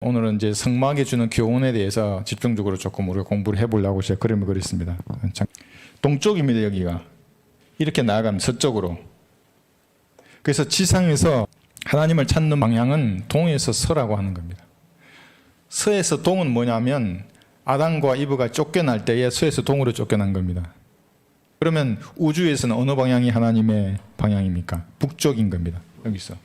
오늘은 이제 성막이 주는 교훈에 대해서 집중적으로 조금 우리가 공부를 해보려고 제가 그림을 그렸습니다. 동쪽입니다. 여기가 이렇게 나아가면 서쪽으로. 그래서 지상에서 하나님을 찾는 방향은 동에서 서라고 하는 겁니다. 서에서 동은 뭐냐면 아담과 이브가 쫓겨날 때에 서에서 동으로 쫓겨난 겁니다. 그러면 우주에서는 어느 방향이 하나님의 방향입니까? 북쪽인 겁니다. 여기서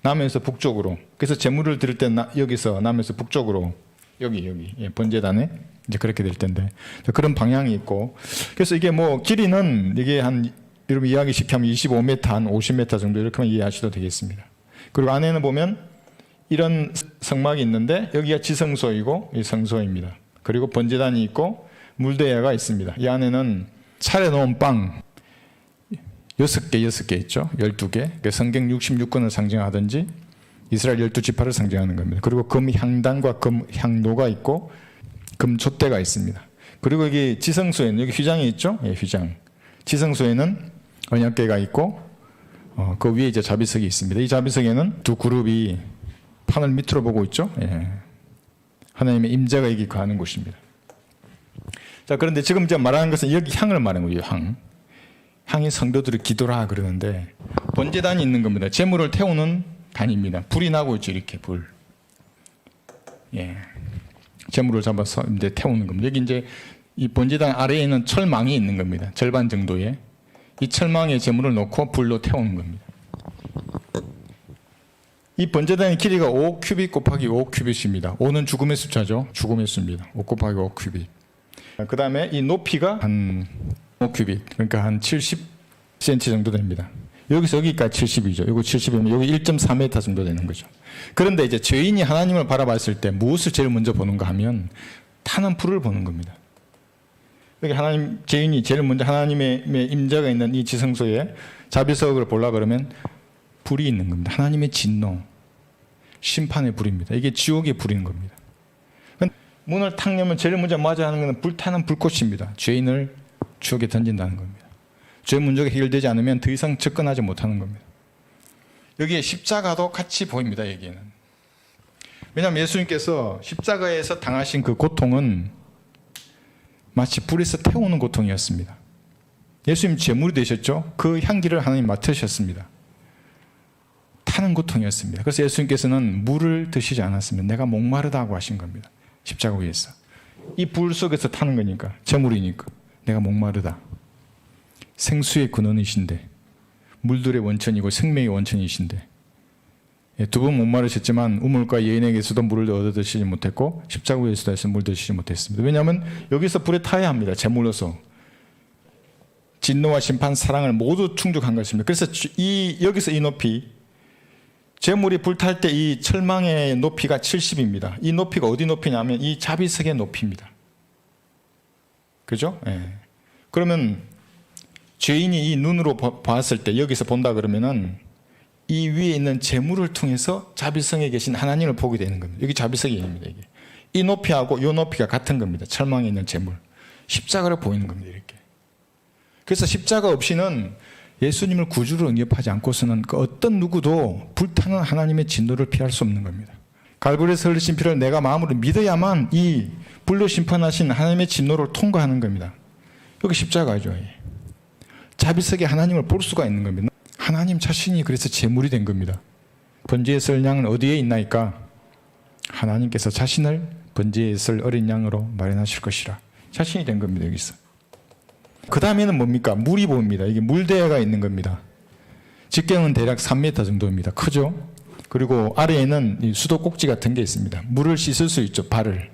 남에서 북쪽으로. 그래서 제물을 드릴 때 여기서 남에서 북쪽으로 여기 번제단에 이제 그렇게 될 텐데 그런 방향이 있고, 그래서 이게 뭐 길이는 이게 한 여러분 이해하기 쉽게 하면 25m 한 50m 정도 이렇게만 이해하셔도 되겠습니다. 그리고 안에는 보면 이런 성막이 있는데 여기가 지성소이고 이 성소입니다. 그리고 번제단이 있고 물대야가 있습니다. 이 안에는 차려놓은 빵 6개 있죠. 12개. 성경 66권을 상징하든지 이스라엘 12지파를 상징하는 겁니다. 그리고 금 향단과 금 향로가 있고 금 촛대가 있습니다. 그리고 여기 지성소에는 여기 휘장이 있죠. 예, 휘장. 지성소에는 언약궤가 있고 그 위에 이제 자비석이 있습니다. 이 자비석에는 두 그룹이 판을 밑으로 보고 있죠. 예. 하나님의 임재가 여기 거하는 곳입니다. 자, 그런데 지금 제가 말하는 것은 여기 향을 말하는 거예요. 향이 성도들이 기도라 그러는데 번제단이 있는 겁니다. 제물을 태우는 단입니다. 불이 나고 있죠. 이렇게 불. 예. 제물을 잡아서 이제 태우는 겁니다. 여기 이제 이 번제단 아래에는 철망이 있는 겁니다. 절반 정도의. 이 철망에 제물을 놓고 불로 태우는 겁니다. 이 번제단의 길이가 5 큐빅 곱하기 5 큐빅입니다. 5는 죽음의 숫자죠. 죽음의 수입니다. 5 곱하기 5 큐빅. 그 다음에 이 높이가 한 5 큐빅, 그러니까 한 70cm 정도 됩니다. 여기서 여기까지 70이죠. 이거 70이면 여기 1.4m 정도 되는 거죠. 그런데 이제 죄인이 하나님을 바라봤을 때 무엇을 제일 먼저 보는가 하면 타는 불을 보는 겁니다. 여기 죄인이 제일 먼저 하나님의 임재가 있는 이 지성소에 자비석을 보려고 그러면 불이 있는 겁니다. 하나님의 진노, 심판의 불입니다. 이게 지옥의 불인 겁니다. 문을 탁 열면 제일 먼저 맞아 하는 것은 불타는 불꽃입니다. 죄인을 지옥에 던진다는 겁니다. 죄 문제가 해결되지 않으면 더 이상 접근하지 못하는 겁니다. 여기에 십자가도 같이 보입니다. 여기에는. 왜냐하면 예수님께서 십자가에서 당하신 그 고통은 마치 불에서 태우는 고통이었습니다. 예수님 제물이 되셨죠? 그 향기를 하나님 맡으셨습니다. 타는 고통이었습니다. 그래서 예수님께서는 물을 드시지 않았습니다. 내가 목마르다고 하신 겁니다. 십자가 위에서. 이 불 속에서 타는 거니까, 제물이니까. 내가 목마르다. 생수의 근원이신데, 물들의 원천이고 생명의 원천이신데, 두 번 목마르셨지만 우물가 여인에게서도 물을 얻어 드시지 못했고 십자가 위에서도 물 드시지 못했습니다. 왜냐하면 여기서 불에 타야 합니다. 제물로서. 진노와 심판, 사랑을 모두 충족한 것입니다. 그래서 여기서 이 높이, 제물이 불탈 때 이 철망의 높이가 70입니다. 이 높이가 어디 높이냐면 이 자비석의 높이입니다. 그죠? 예. 그러면 죄인이 이 눈으로 봤을 때 여기서 본다 그러면은 이 위에 있는 제물을 통해서 자비성에 계신 하나님을 보게 되는 겁니다. 여기 자비석이 있습니다. 이게. 이 높이하고 이 높이가 같은 겁니다. 철망에 있는 제물. 십자가를 보이는 겁니다. 이렇게. 그래서 십자가 없이는 예수님을 구주로 영접하지 않고서는 그 어떤 누구도 불타는 하나님의 진노를 피할 수 없는 겁니다. 갈보리에서 흘리신 피를 내가 마음으로 믿어야만 이 불로 심판하신 하나님의 진노를 통과하는 겁니다. 여기 십자가죠. 자비석에 하나님을 볼 수가 있는 겁니다. 하나님 자신이 그래서 제물이 된 겁니다. 번제에 쓸 양은 어디에 있나이까? 하나님께서 자신을 번제에 쓸 어린 양으로 마련하실 것이라. 자신이 된 겁니다. 여기서. 그 다음에는 뭡니까? 물이 보입니다. 이게 물대야가 있는 겁니다. 직경은 대략 3m 정도입니다. 크죠? 그리고 아래에는 이 수도꼭지 같은 게 있습니다. 물을 씻을 수 있죠. 발을.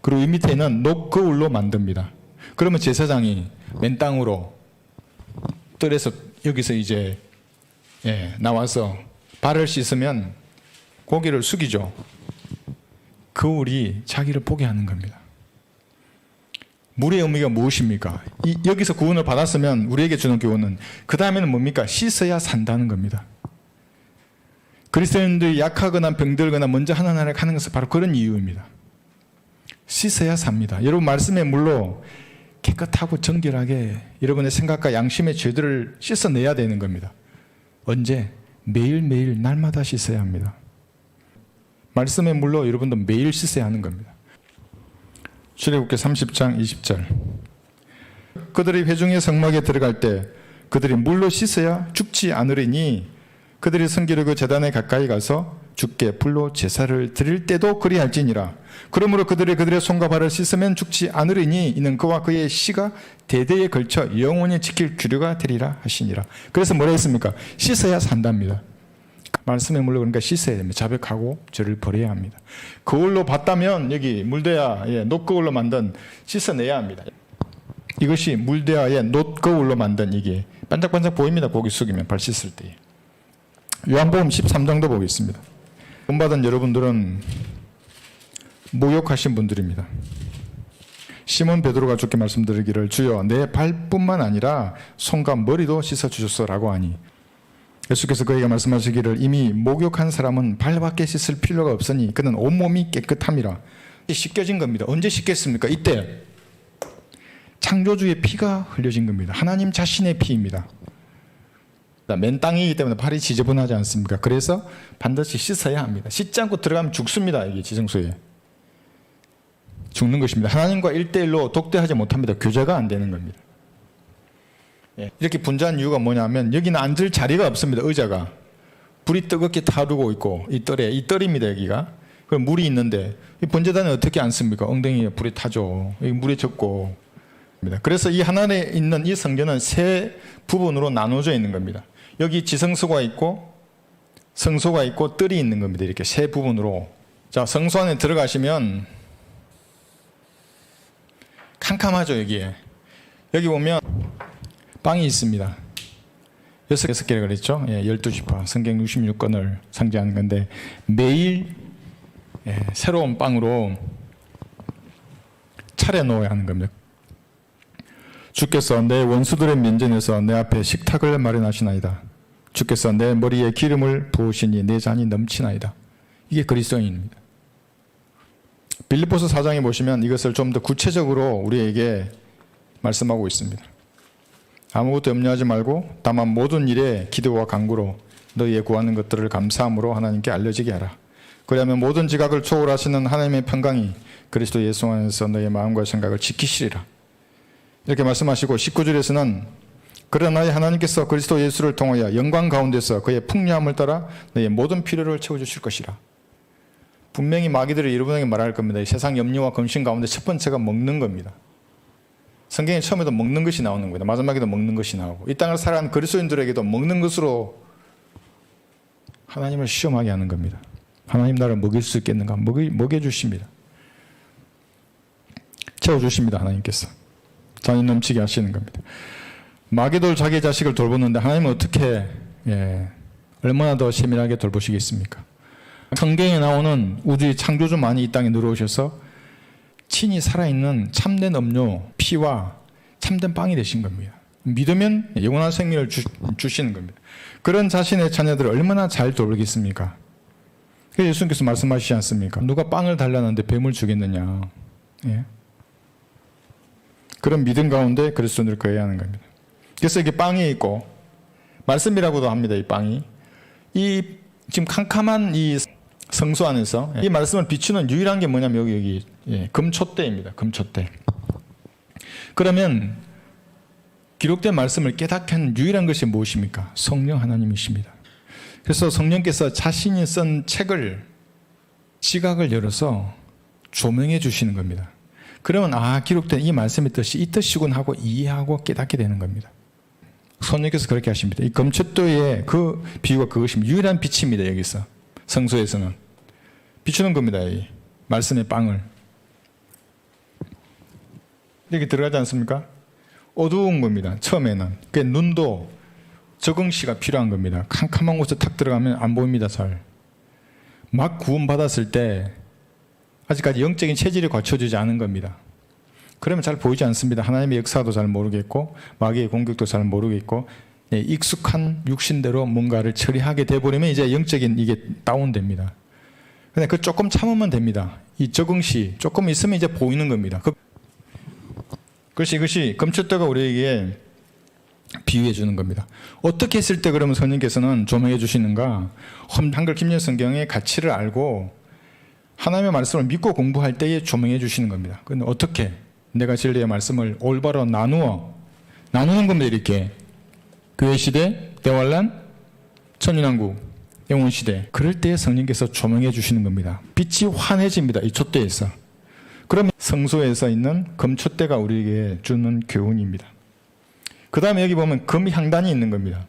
그리고 이 밑에는 녹거울로 만듭니다. 그러면 제사장이 맨 땅으로 뜰에서 여기서 이제 나와서 발을 씻으면 고개를 숙이죠. 거울이 자기를 보게 하는 겁니다. 물의 의미가 무엇입니까? 여기서 구원을 받았으면 우리에게 주는 교훈은 그 다음에는 뭡니까? 씻어야 산다는 겁니다. 그리스도인들이 약하거나 병들거나 먼저 하나님을 가는 것은 바로 그런 이유입니다. 씻어야 삽니다. 여러분 말씀의 물로 깨끗하고 정결하게 여러분의 생각과 양심의 죄들을 씻어내야 되는 겁니다. 언제? 매일매일 날마다 씻어야 합니다. 말씀의 물로 여러분도 매일 씻어야 하는 겁니다. 출애굽기 30장 20절. 그들이 회중의 성막에 들어갈 때 그들이 물로 씻어야 죽지 않으리니 그들이 성기르고 제단에 가까이 가서 주께 불로 제사를 드릴 때도 그리할지니라. 그러므로 그들의 손과 발을 씻으면 죽지 않으리니 이는 그와 그의 씨가 대대에 걸쳐 영원히 지킬 규례가 되리라 하시니라. 그래서 뭐라 했습니까? 씻어야 산답니다. 말씀의 물로 그러니까 씻어야 됩니다. 자백하고 죄를 버려야 합니다. 거울로 봤다면 여기 물대야의 놋거울로 만든 씻어내야 합니다. 이것이 물대야의 놋거울로 만든 이게 반짝반짝 보입니다. 고기 숙이면 발 씻을 때. 요한복음 13장도 보겠습니다. 본받은 여러분들은 모욕하신 분들입니다. 시몬 베드로가 주께 말씀드리기를 주여 내 발뿐만 아니라 손과 머리도 씻어주셨소라고 하니 예수께서 그에게 말씀하시기를 이미 목욕한 사람은 발밖에 씻을 필요가 없으니 그는 온몸이 깨끗함이라. 씻겨진 겁니다. 언제 씻겠습니까? 이때 창조주의 피가 흘려진 겁니다. 하나님 자신의 피입니다. 맨 땅이기 때문에 발이 지저분하지 않습니까? 그래서 반드시 씻어야 합니다. 씻지 않고 들어가면 죽습니다. 이게 지성소에 죽는 것입니다. 하나님과 1대1로 독대하지 못합니다. 교제가 안 되는 겁니다. 이렇게 분주한 이유가 뭐냐면 여기는 앉을 자리가 없습니다. 의자가 불이 뜨겁게 타오르고 있고 이 떨입니다. 여기가. 그럼 물이 있는데 이 번제단에 어떻게 앉습니까? 엉덩이에 불이 타죠. 여기 물에 젖고. 그래서 이 하나에 있는 이 성전은 세 부분으로 나눠져 있는 겁니다. 여기 지성소가 있고 성소가 있고 뜰이 있는 겁니다. 이렇게 세 부분으로. 자, 성소 안에 들어가시면 캄캄하죠. 여기에. 여기 보면 빵이 있습니다. 6개를 그랬죠. 12지파 성경 66권을 상징하는 건데 매일 새로운 빵으로 차려놓아야 하는 겁니다. 주께서 내 원수들의 면전에서 내 앞에 식탁을 마련하시나이다. 주께서 내 머리에 기름을 부으시니 내 잔이 넘치나이다. 이게 그리스도인입니다. 빌립보서 4장에 보시면 이것을 좀 더 구체적으로 우리에게 말씀하고 있습니다. 아무것도 염려하지 말고 다만 모든 일에 기도와 간구로 너희의 구하는 것들을 감사함으로 하나님께 알려지게 하라. 그리하면 모든 지각을 초월하시는 하나님의 평강이 그리스도 예수 안에서 너희의 마음과 생각을 지키시리라. 이렇게 말씀하시고 19절에서는 그러나 하나님께서 그리스도 예수를 통하여 영광 가운데서 그의 풍요함을 따라 너희의 모든 필요를 채워주실 것이라. 분명히 마귀들이 여러분에게 말할 겁니다. 이 세상 염려와 근심 가운데 첫 번째가 먹는 겁니다. 성경에 처음에도 먹는 것이 나오는 겁니다. 마지막에도 먹는 것이 나오고 이 땅을 살아가는 그리스도인들에게도 먹는 것으로 하나님을 시험하게 하는 겁니다. 하나님 나를 먹일 수 있겠는가? 먹여주십니다. 채워주십니다. 하나님께서. 잔이 넘치게 하시는 겁니다. 마귀도 자기 자식을 돌보는데 하나님은 어떻게 얼마나 더 세밀하게 돌보시겠습니까? 성경에 나오는 우주의 창조주만이 이 땅에 들어오셔서 친히 살아있는 참된 음료, 피와 참된 빵이 되신 겁니다. 믿으면 영원한 생명을 주시는 겁니다. 그런 자신의 자녀들을 얼마나 잘 돌보겠습니까? 그래서 예수님께서 말씀하시지 않습니까? 누가 빵을 달라는데 뱀을 주겠느냐. 그런 믿음 가운데 그리스도인을 거해야 하는 겁니다. 그래서 이게 빵이 있고 말씀이라고도 합니다. 이 빵이. 이 지금 캄캄한 이 성소 안에서 이 말씀을 비추는 유일한 게 뭐냐면 여기 금촛대입니다. 금촛대. 그러면 기록된 말씀을 깨닫게 하는 유일한 것이 무엇입니까? 성령 하나님이십니다. 그래서 성령께서 자신이 쓴 책을 지각을 열어서 조명해 주시는 겁니다. 그러면 기록된 이 말씀의 뜻이 이 뜻이군 하고 이해하고 깨닫게 되는 겁니다. 성령께서 그렇게 하십니다. 이 금촛대의 그 비유가 그것입니다. 유일한 빛입니다. 여기서 성소에서는 비추는 겁니다. 이 말씀의 빵을 여기 들어가지 않습니까? 어두운 겁니다. 처음에는 그 눈도 적응시가 필요한 겁니다. 캄캄한 곳에 탁 들어가면 안 보입니다. 잘. 막 구원받았을 때 아직까지 영적인 체질이 갖춰지지 않은 겁니다. 그러면 잘 보이지 않습니다. 하나님의 역사도 잘 모르겠고 마귀의 공격도 잘 모르겠고 익숙한 육신대로 뭔가를 처리하게 돼버리면 이제 영적인 이게 다운됩니다. 근데 그 조금 참으면 됩니다. 이 적응시 조금 있으면 이제 보이는 겁니다. 그것이 이것이 금촛대가 우리에게 비유해 주는 겁니다. 어떻게 했을 때 그러면 성령께서는 조명해 주시는가? 한글 김yen 성경의 가치를 알고 하나님의 말씀을 믿고 공부할 때에 조명해 주시는 겁니다. 그런데 어떻게 내가 진리의 말씀을 올바로 나누는 겁니다. 이렇게 교회 시대, 대환란, 천인왕국, 영원 시대, 그럴 때에 성령께서 조명해 주시는 겁니다. 빛이 환해집니다. 이 촛대에서. 그러면 성소에서 있는 금촛대가 우리에게 주는 교훈입니다. 그 다음에 여기 보면 금향단이 있는 겁니다.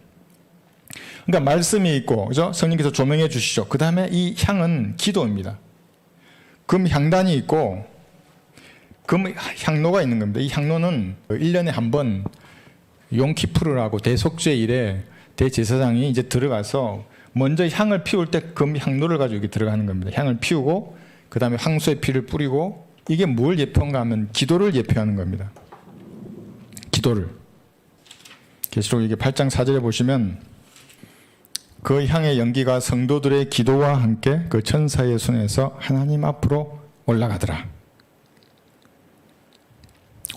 그러니까 말씀이 있고, 그죠? 성령께서 조명해 주시죠. 그 다음에 이 향은 기도입니다. 금향단이 있고, 금향로가 있는 겁니다. 이 향로는 1년에 한 번 용키푸르라고 대속죄일에 대제사장이 이제 들어가서 먼저 향을 피울 때 금향로를 가지고 여기 들어가는 겁니다. 향을 피우고, 그 다음에 황소의 피를 뿌리고, 이게 뭘 예표한가 하면 기도를 예표하는 겁니다. 기도를. 계시록 이게 8장 4절에 보시면 그 향의 연기가 성도들의 기도와 함께 그 천사의 손에서 하나님 앞으로 올라가더라.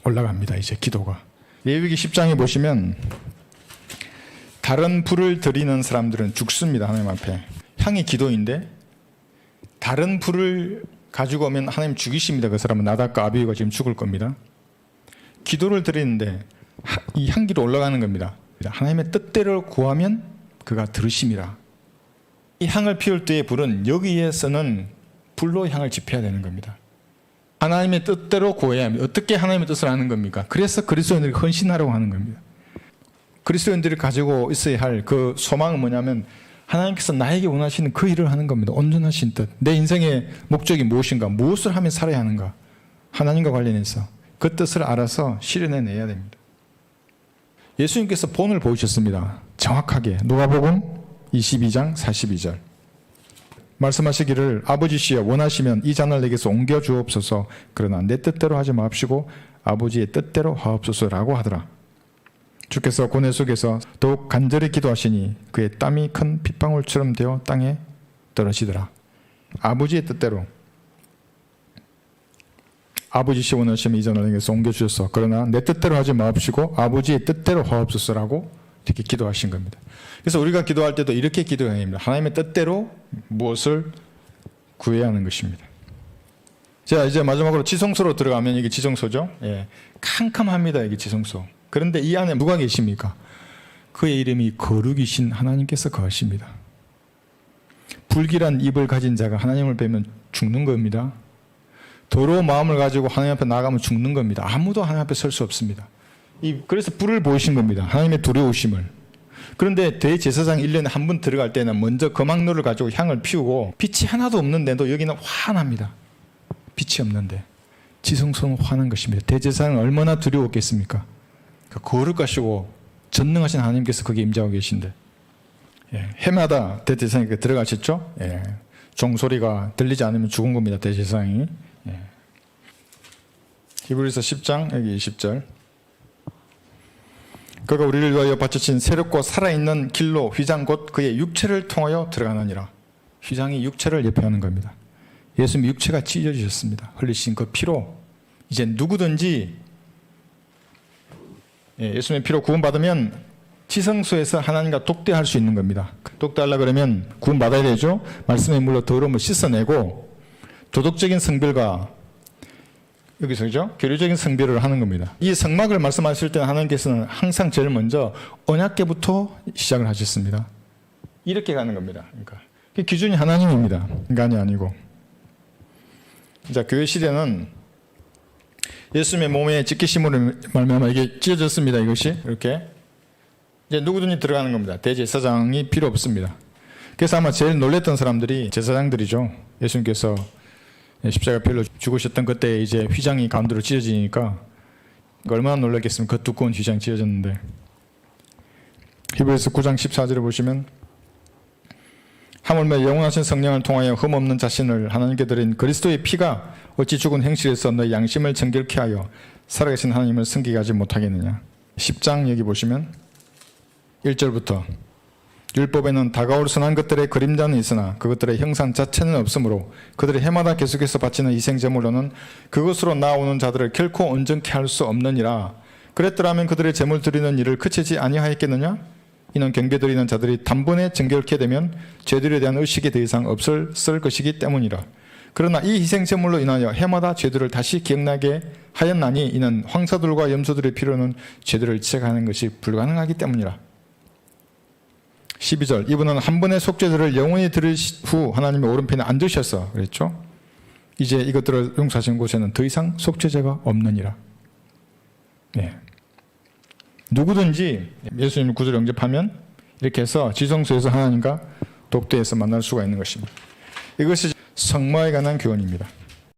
올라갑니다. 이제 기도가. 레위기 10장에 보시면 다른 불을 드리는 사람들은 죽습니다. 하나님 앞에. 향이 기도인데 다른 불을 가지고 오면 하나님 죽이십니다. 그 사람은 나답과 아비후가 지금 죽을 겁니다. 기도를 드리는데 이 향기로 올라가는 겁니다. 하나님의 뜻대로 구하면 그가 들으심이라. 이 향을 피울 때의 불은 여기에서는 불로 향을 지펴야 되는 겁니다. 하나님의 뜻대로 구해야 합니다. 어떻게 하나님의 뜻을 아는 겁니까? 그래서 그리스도인들이 헌신하라고 하는 겁니다. 그리스도인들이 가지고 있어야 할 그 소망은 뭐냐면 하나님께서 나에게 원하시는 그 일을 하는 겁니다. 온전하신 뜻. 내 인생의 목적이 무엇인가? 무엇을 하면 살아야 하는가? 하나님과 관련해서 그 뜻을 알아서 실현해내야 됩니다. 예수님께서 본을 보이셨습니다. 정확하게. 누가복음 22장 42절. 말씀하시기를 아버지시여 원하시면 이 잔을 내게서 옮겨 주옵소서. 그러나 내 뜻대로 하지 마옵시고 아버지의 뜻대로 하옵소서라고 하더라. 주께서 고뇌 속에서 더욱 간절히 기도하시니 그의 땀이 큰 핏방울처럼 되어 땅에 떨어지더라. 아버지의 뜻대로. 아버지시 원하시면 이 잔을 내게서 옮겨주셔서 그러나 내 뜻대로 하지 마옵시고 아버지의 뜻대로 하옵소서라고 이렇게 기도하신 겁니다. 그래서 우리가 기도할 때도 이렇게 기도해야 합니다. 하나님의 뜻대로 무엇을 구해야 하는 것입니다. 자, 이제 마지막으로 지성소로 들어가면 이게 지성소죠. 예, 캄캄합니다. 이게 지성소. 그런데 이 안에 누가 계십니까? 그의 이름이 거룩이신 하나님께서 거하십니다. 불길한 입을 가진 자가 하나님을 뵈면 죽는 겁니다. 더러운 마음을 가지고 하나님 앞에 나가면 죽는 겁니다. 아무도 하나님 앞에 설 수 없습니다. 그래서 불을 보이신 겁니다. 하나님의 두려우심을. 그런데 대제사장 1년에 한 번 들어갈 때는 먼저 거망로를 가지고 향을 피우고 빛이 하나도 없는데도 여기는 환합니다. 빛이 없는데 지성소는 환한 것입니다. 대제사장은 얼마나 두려웠겠습니까? 거룩하시고 전능하신 하나님께서 거기에 임재하고 계신데 해마다 대제사장에게 들어가셨죠. 종소리가 들리지 않으면 죽은 겁니다. 대제사장이. 히브리서 10장 여기 20절. 그가 우리를 위하여 바쳐진 새롭고 살아있는 길로 휘장 곧 그의 육체를 통하여 들어가느니라. 휘장이 육체를 예표하는 겁니다. 예수님 육체가 찢어지셨습니다. 흘리신 그 피로 이제 누구든지 예수님의 피로 구원받으면 지성소에서 하나님과 독대할 수 있는 겁니다. 독대하려고 그러면 구원받아야 되죠. 말씀의 물로 더러움을 씻어내고 도덕적인 성별과 여기서 그죠? 교류적인 성별을 하는 겁니다. 이 성막을 말씀하실 때는 하나님께서는 항상 제일 먼저 언약궤부터 시작을 하셨습니다. 이렇게 가는 겁니다. 그러니까 그 기준이 하나님입니다. 인간이 아니고. 자, 교회 시대는 예수님의 몸에 찢기심으로 말미암아 이게 찢어졌습니다. 이것이 이렇게 이제 누구든지 들어가는 겁니다. 대제사장이 필요 없습니다. 그래서 아마 제일 놀랬던 사람들이 제사장들이죠. 예수님께서 십자가 별로 죽으셨던 그때 이제 휘장이 가운데로 찢어지니까 얼마나 놀랐겠습니까? 그 두꺼운 휘장이 찢어졌는데. 히브리서 9장 14절에 보시면 하물며 영원하신 성령을 통하여 흠없는 자신을 하나님께 드린 그리스도의 피가 어찌 죽은 행실에서 너희 양심을 정결케 하여 살아계신 하나님을 섬기게 하지 못하겠느냐. 10장 여기 보시면 1절부터 율법에는 다가올 선한 것들의 그림자는 있으나 그것들의 형상 자체는 없으므로 그들이 해마다 계속해서 바치는 희생제물로는 그것으로 나오는 자들을 결코 온전케 할 수 없느니라. 그랬더라면 그들의 제물 드리는 일을 그치지 아니하였겠느냐. 이는 경배 드리는 자들이 단번에 정결케 되면 죄들에 대한 의식이 더 이상 없을 것이기 때문이라. 그러나 이 희생제물로 인하여 해마다 죄들을 다시 기억나게 하였나니 이는 황사들과 염소들의 피로는 죄들을 지적하는 것이 불가능하기 때문이라. 12절 이분은 한 번의 속죄들을 영원히 들으신 후 하나님의 오른편에 앉으셔서 그랬죠. 이제 이것들을 용서하신 곳에는 더 이상 속죄제가 없느니라. 네. 누구든지 예수님을 구주로 영접하면 이렇게 해서 지성소에서 하나님과 독대에서 만날 수가 있는 것입니다. 이것이 성모에 관한 교훈입니다.